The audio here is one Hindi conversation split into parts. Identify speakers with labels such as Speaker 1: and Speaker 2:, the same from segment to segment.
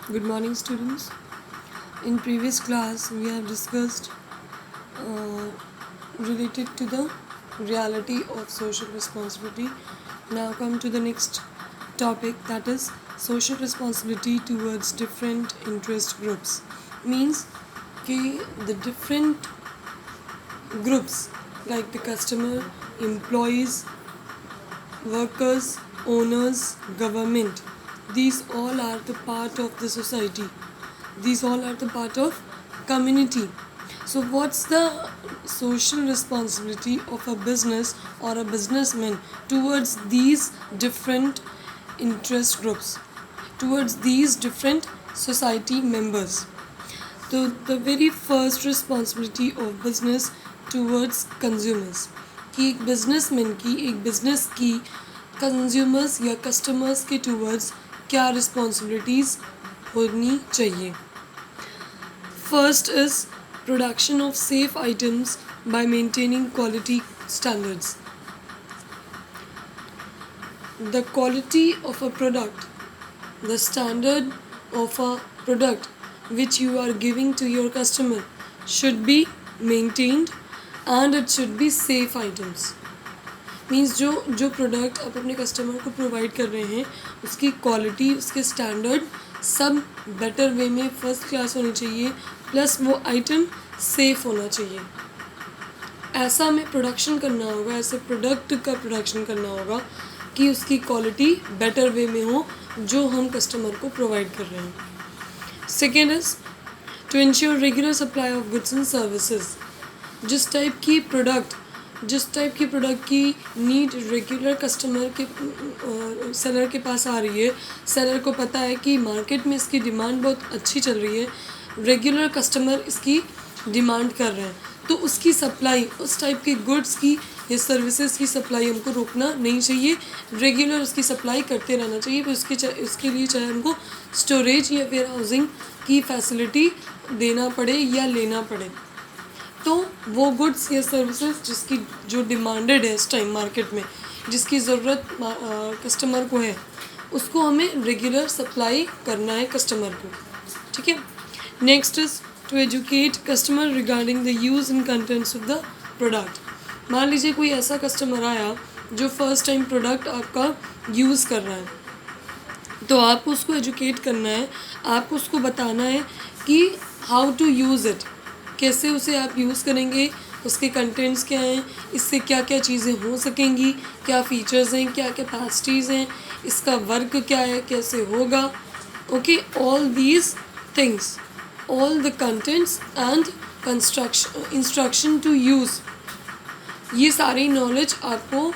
Speaker 1: Good morning, students. In previous class, we have discussed uh, related to the reality of social responsibility. Now, come to the next topic, that is social responsibility towards different interest groups. Means कि the different groups like the customer, employees, workers, owners, government, these all are the part of the society. These all are the part of community. So what's the social responsibility of a business or a businessman towards these different interest groups, towards these different society members? So the very first responsibility of business towards consumers, कि एक बिजनेसमैन की, एक बिजनेस की कंज्यूमर्स या कस्टमर्स के टूवर्ड्स क्या रिस्पॉन्सिबिलिटीज़ होनी चाहिए. First is production of safe items by maintaining quality standards. The quality of a product, the standard of a product which you are giving to your customer should be maintained and it should be safe items. Means जो प्रोडक्ट आप अपने कस्टमर को प्रोवाइड कर रहे हैं उसकी क्वालिटी, उसके स्टैंडर्ड सब बेटर वे में फर्स्ट क्लास होनी चाहिए, प्लस वो आइटम सेफ होना चाहिए. ऐसा हमें प्रोडक्शन करना होगा, ऐसे प्रोडक्ट का प्रोडक्शन करना होगा कि उसकी क्वालिटी बेटर वे में हो जो हम कस्टमर को प्रोवाइड कर रहे हैं. Second is to ensure regular supply of goods and services. जिस टाइप की प्रोडक्ट की नीड रेगुलर कस्टमर के सेलर के पास आ रही है, सेलर को पता है कि मार्केट में इसकी डिमांड बहुत अच्छी चल रही है, रेगुलर कस्टमर इसकी डिमांड कर रहे हैं, तो उसकी सप्लाई, उस टाइप के गुड्स की या सर्विसेज की सप्लाई हमको रोकना नहीं चाहिए, रेगुलर उसकी सप्लाई करते रहना चाहिए. फिर उसके लिए चाहे हमको स्टोरेज या वेयर हाउसिंग की फैसिलिटी देना पड़े या लेना पड़े, तो वो गुड्स या सर्विसेज जिसकी जो डिमांडेड है इस टाइम मार्केट में, जिसकी ज़रूरत कस्टमर को है, उसको हमें रेगुलर सप्लाई करना है कस्टमर को. ठीक है. Next is to educate customer regarding the use and contents of the product. मान लीजिए कोई ऐसा कस्टमर आया जो फर्स्ट टाइम प्रोडक्ट आपका यूज़ कर रहा है, तो आपको उसको एजुकेट करना है, आपको उसको बताना है कि हाउ टू यूज़ इट, कैसे उसे आप यूज़ करेंगे, उसके कंटेंट्स क्या हैं, इससे क्या क्या चीज़ें हो सकेंगी, क्या फ़ीचर्स हैं, क्या कैपेसिटीज़ हैं, इसका वर्क क्या है, कैसे होगा. Okay, all these things, all the contents and instruction to use, ये सारी नॉलेज आपको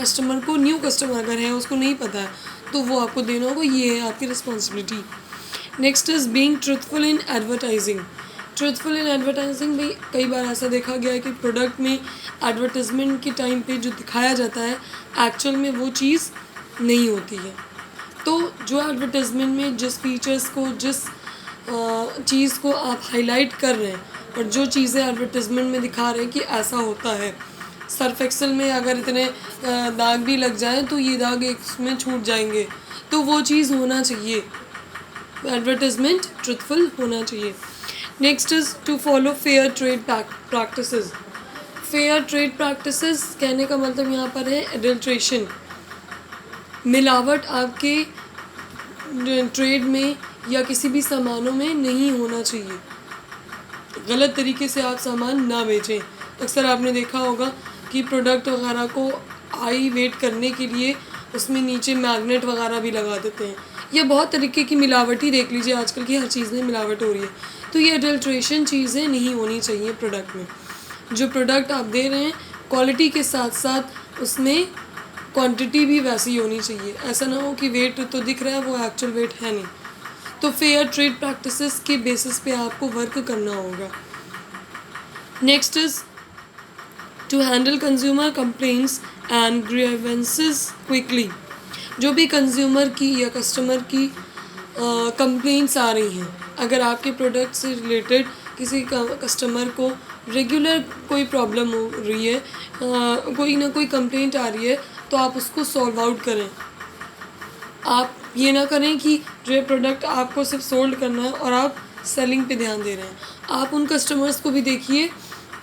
Speaker 1: कस्टमर को, न्यू कस्टमर अगर है उसको नहीं पता है तो वो आपको देना होगा. ये है आपकी responsibility. Next is being truthful in advertising. Truthful in advertising भी कई बार ऐसा देखा गया है कि प्रोडक्ट में एडवर्टाइजमेंट के टाइम पे जो दिखाया जाता है एक्चुअल में वो चीज़ नहीं होती है. तो जो एडवर्टाइजमेंट में जिस फीचर्स को, जिस चीज़ को आप हाईलाइट कर रहे हैं और जो चीज़ें एडवर्टाइजमेंट में दिखा रहे हैं कि ऐसा होता है, सर्फ एक्सेल में अगर इतने दाग भी लग जाएं तो ये दाग इसमें छूट जाएंगे, तो वो चीज़ होना चाहिए. एडवर्टाइजमेंट ट्रूथफुल होना चाहिए. Next is to follow fair trade practices. Fair trade practices कहने का मतलब यहाँ पर है एडल्ट्रेशन, मिलावट आपके ट्रेड में या किसी भी सामानों में नहीं होना चाहिए. गलत तरीके से आप सामान ना बेचें. अक्सर आपने देखा होगा कि प्रोडक्ट वगैरह को हाई वेट करने के लिए उसमें नीचे मैग्नेट वगैरह भी लगा देते हैं. ये बहुत तरीके की मिलावट ही देख लीजिए, आजकल की हर चीज़ में मिलावट हो रही है. तो ये एडल्ट्रेशन चीज़ें नहीं होनी चाहिए प्रोडक्ट में. जो प्रोडक्ट आप दे रहे हैं क्वालिटी के साथ साथ उसमें क्वांटिटी भी वैसी होनी चाहिए. ऐसा ना हो कि वेट तो दिख रहा है वो एक्चुअल वेट है नहीं. तो फेयर ट्रेड प्रैक्टिसेस के बेसिस पे आपको वर्क करना होगा. Next is to handle consumer complaints and grievances quickly. जो भी कंज्यूमर की या कस्टमर की कंप्लेंट्स आ रही हैं, अगर आपके प्रोडक्ट से रिलेटेड किसी कस्टमर को रेगुलर कोई प्रॉब्लम हो रही है, कोई ना कोई कंप्लेंट आ रही है, तो आप उसको सॉल्व आउट करें. आप ये ना करें कि जो है प्रोडक्ट आपको सिर्फ सोल्ड करना है और आप सेलिंग पे ध्यान दे रहे हैं। आप उन कस्टमर्स को भी देखिए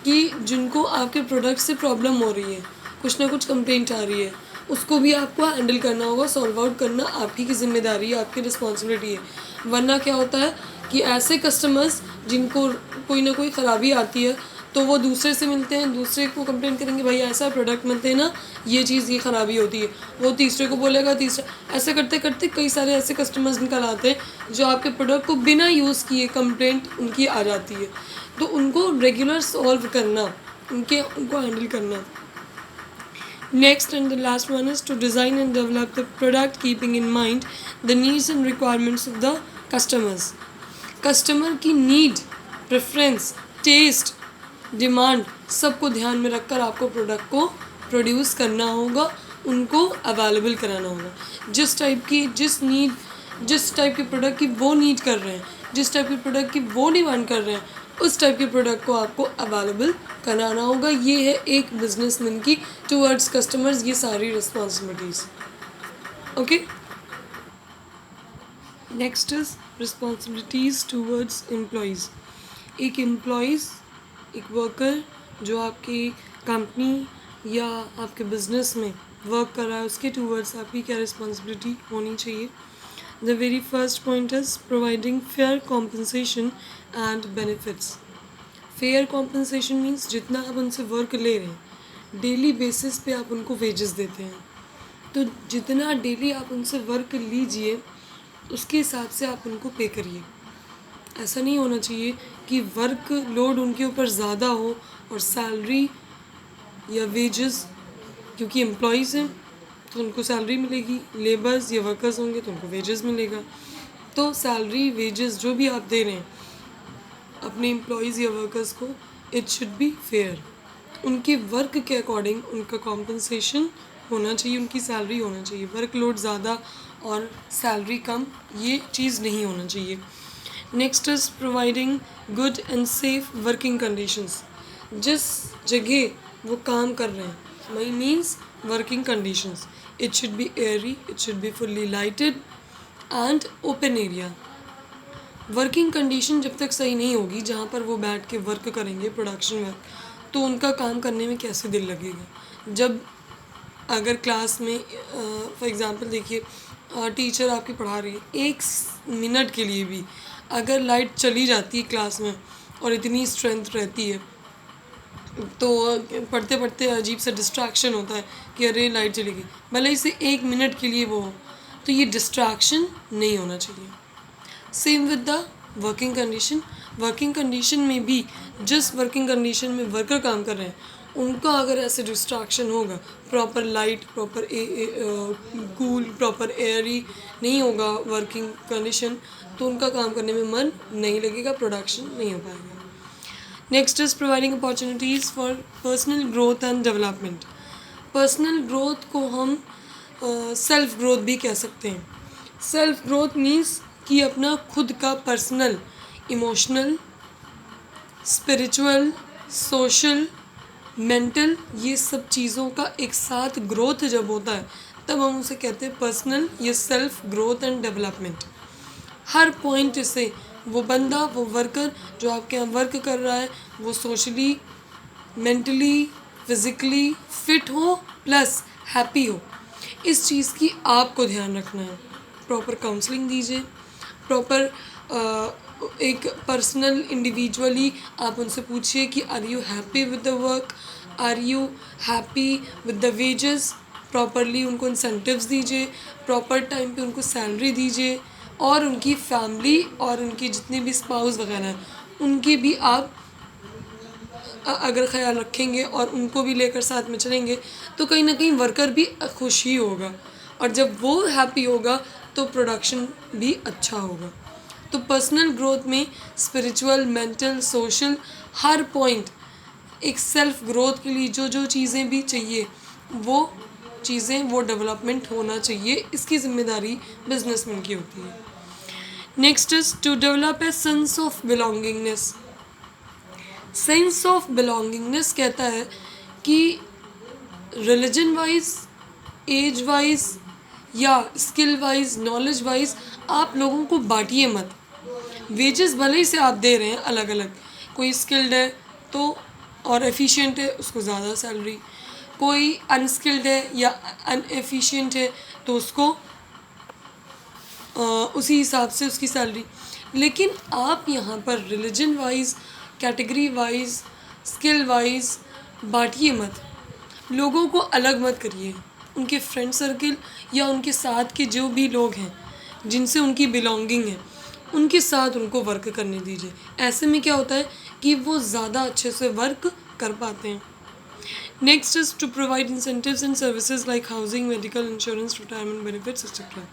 Speaker 1: कि जिनको आपके प्रोडक्ट से प्रॉब्लम हो रही है, कुछ ना कुछ कंप्लेंट आ रही है, उसको भी आपको हैंडल करना होगा। सॉल्व आउट करना आप ही की ज़िम्मेदारी है, आपकी रिस्पॉन्सिबिलिटी है। वरना क्या होता है कि ऐसे कस्टमर्स जिनको कोई ना कोई ख़राबी आती है तो वो दूसरे से मिलते हैं, दूसरे को कंप्लेन करेंगे भाई ऐसा प्रोडक्ट मत देना, ये चीज़ ये ख़राबी होती है। वो तीसरे को बोलेगा, तीसरा, ऐसे करते करते कई सारे ऐसे कस्टमर्स निकल आते हैं जो आपके प्रोडक्ट को बिना यूज़ किए कंप्लेंट उनकी आ जाती है। तो उनको रेगुलर सॉल्व करना, उनको हैंडल करना। Next and the last one is to design and develop the product keeping in mind the needs and requirements of the customers. Customer की नीड, प्रेफरेंस, टेस्ट, डिमांड सबको ध्यान में रखकर आपको प्रोडक्ट को प्रोड्यूस करना होगा, उनको अवेलेबल कराना होगा। जिस टाइप के प्रोडक्ट की वो नीड कर रहे हैं, जिस टाइप के प्रोडक्ट की वो डिमांड कर रहे हैं, उस टाइप के प्रोडक्ट को आपको अवेलेबल कराना होगा। ये है एक बिजनेसमैन की टुवर्ड्स कस्टमर्स ये सारी responsibilities. Okay, next is responsibilities towards employees. एक एम्प्लॉयज़, एक वर्कर जो आपकी कंपनी या आपके बिजनेस में वर्क कर रहा है, उसके टूवर्ड्स आपकी क्या रिस्पॉन्सिबिलिटी होनी चाहिए। The very first point is providing fair compensation and benefits. Fair compensation means जितना आप उनसे वर्क ले रहे हैं, डेली बेसिस पे आप उनको वेजेस देते हैं, तो जितना डेली आप उनसे वर्क लीजिए उसके हिसाब से आप उनको पे करिए। ऐसा नहीं होना चाहिए कि वर्क लोड उनके ऊपर ज़्यादा हो और सैलरी या वेजेस, क्योंकि एम्प्लॉयज़ हैं तो उनको सैलरी मिलेगी, लेबर्स या वर्कर्स होंगे तो उनको वेजेस मिलेगा। तो सैलरी वेजेस जो भी आप दे रहे हैं अपने एम्प्लॉयज़ या वर्कर्स को, इट शुड बी फेयर। उनके वर्क के अकॉर्डिंग उनका कॉम्पनसेशन होना चाहिए, उनकी सैलरी होना चाहिए। वर्कलोड ज़्यादा और सैलरी कम, ये चीज़ नहीं होना चाहिए। Next is providing good and safe working conditions. जिस जगह वो काम कर रहे हैं, वही means working conditions, it should be Airy, it should be fully lighted and open area. Working condition जब तक सही नहीं होगी जहाँ पर वो बैठ के वर्क करेंगे, प्रोडक्शन वर्क, तो उनका काम करने में कैसे दिल लगेगा। जब अगर क्लास में फॉर एग्ज़ाम्पल देखिए, टीचर आपकी पढ़ा रही है, एक मिनट के लिए भी अगर लाइट चली जाती है क्लास में और इतनी स्ट्रेंथ रहती है तो पढ़ते पढ़ते अजीब सा डिस्ट्रैक्शन होता है कि अरे लाइट चलेगी, भले इसे एक मिनट के लिए वो हो, तो ये डिस्ट्रैक्शन नहीं होना चाहिए। Same with the working condition. Working condition में भी जिस वर्किंग कंडीशन में वर्कर काम कर रहे हैं उनका अगर ऐसे डिस्ट्रैक्शन होगा, proper light, proper cool, proper Airy नहीं होगा वर्किंग कंडीशन, तो उनका काम करने में मन नहीं लगेगा, प्रोडक्शन नहीं हो पाएगा। Next is providing opportunities for personal growth and development. Personal growth को हम सेल्फ ग्रोथ भी कह सकते हैं। सेल्फ ग्रोथ मीन्स कि अपना खुद का personal, emotional, spiritual, social, mental, ये सब चीज़ों का एक साथ ग्रोथ जब होता है तब हम उसे कहते हैं पर्सनल या self growth and development. Her point से वो बंदा, वो वर्कर जो आपके यहाँ वर्क कर रहा है, वो सोशली, मेंटली, फिज़िकली फिट हो प्लस हैप्पी हो, इस चीज़ की आपको ध्यान रखना है। प्रॉपर काउंसलिंग दीजिए, प्रॉपर एक पर्सनल इंडिविजुअली आप उनसे पूछिए कि are you happy with the work, are you happy with the wages. Properly उनको इंसेंटिव्स दीजिए, प्रॉपर टाइम पे उनको सैलरी दीजिए, और उनकी फैमिली और उनकी जितने भी स्पाउस वगैरह हैं उनकी भी आप अगर ख्याल रखेंगे और उनको भी लेकर साथ में चलेंगे तो कहीं ना कहीं वर्कर भी खुश ही होगा, और जब वो हैप्पी होगा तो प्रोडक्शन भी अच्छा होगा। तो पर्सनल ग्रोथ में स्पिरिचुअल, मेंटल, सोशल, हर पॉइंट एक सेल्फ ग्रोथ के लिए जो जो चीज़ें भी चाहिए वो चीज़ें, वो डेवलपमेंट होना चाहिए। इसकी जिम्मेदारी बिजनेसमैन की होती है। Next is to develop a sense of belongingness. Sense of belongingness कहता है कि रिलीजन वाइज, एज वाइज या स्किल वाइज, नॉलेज वाइज आप लोगों को बांटिए मत। वेजेस भले ही से आप दे रहे हैं अलग अलग, कोई स्किल्ड है तो और एफिशिएंट है उसको ज़्यादा सैलरी, कोई अनस्किल्ड है या अनएफिशिएंट है तो उसको उसी हिसाब से उसकी सैलरी। लेकिन आप यहाँ पर religion wise, category wise, skill wise बांटिए मत, लोगों को अलग मत करिए। उनके फ्रेंड सर्कल या उनके साथ के जो भी लोग हैं जिनसे उनकी बिलोंगिंग है उनके साथ उनको वर्क करने दीजिए। ऐसे में क्या होता है कि वो ज़्यादा अच्छे से वर्क कर पाते हैं। Next is to provide incentives and services like housing, medical insurance, retirement benefits etcetera.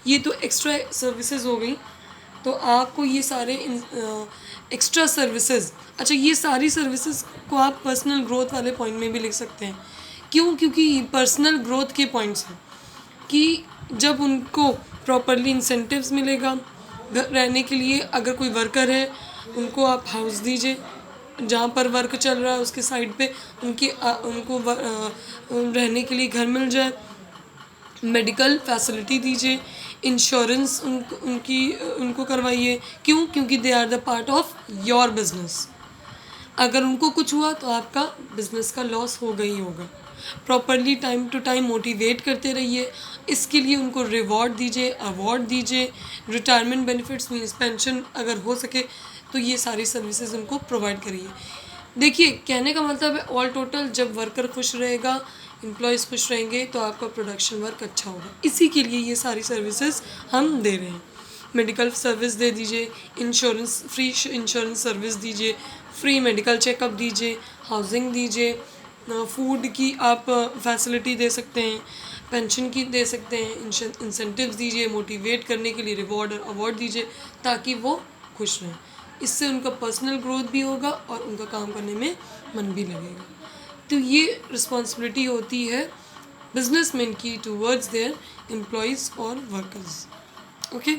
Speaker 1: ये तो एक्स्ट्रा सर्विसेज हो गई। तो आपको ये सारे एक्स्ट्रा सर्विसेज, अच्छा ये सारी सर्विसेज को आप पर्सनल ग्रोथ वाले पॉइंट में भी लिख सकते हैं। क्यों? क्योंकि पर्सनल ग्रोथ के पॉइंट्स हैं कि जब उनको प्रॉपरली इंसेंटिव्स मिलेगा रहने के लिए, अगर कोई वर्कर है उनको आप हाउस दीजिए, जहाँ पर वर्क चल रहा है उसके साइड पे उनको रहने के लिए घर मिल जाए, मेडिकल फैसिलिटी दीजिए, इंश्योरेंस उनको करवाइए। क्यों? क्योंकि they are the part of your business. अगर उनको कुछ हुआ तो आपका बिजनेस का लॉस होगा ही होगा। Properly time to time motivate करते रहिए, इसके लिए उनको रिवॉर्ड दीजिए, अवार्ड दीजिए, रिटायरमेंट बेनिफिट्स मीन्स पेंशन अगर हो सके तो ये सारी सर्विसेज उनको प्रोवाइड करिए। देखिए कहने का मतलब है ऑल टोटल जब वर्कर खुश रहेगा, एम्प्लॉयज़ खुश रहेंगे तो आपका प्रोडक्शन वर्क अच्छा होगा। इसी के लिए ये सारी सर्विसेज हम दे रहे हैं। मेडिकल सर्विस दे दीजिए, इंश्योरेंस फ्री इंश्योरेंस सर्विस दीजिए, फ्री मेडिकल चेकअप दीजिए, हाउसिंग दीजिए, फूड की आप फैसिलिटी दे सकते हैं, पेंशन की दे सकते हैं, इंसेंटिव्स दीजिए, मोटिवेट करने के लिए रिवॉर्ड और अवार्ड दीजिए ताकि वो खुश रहें। इससे उनका पर्सनल ग्रोथ भी होगा और उनका काम करने में मन भी लगेगा। तो ये रिस्पॉन्सिबिलिटी होती है बिजनेसमैन की टूवर्ड्स देयर एम्प्लॉयज़ और वर्कर्स। ओके।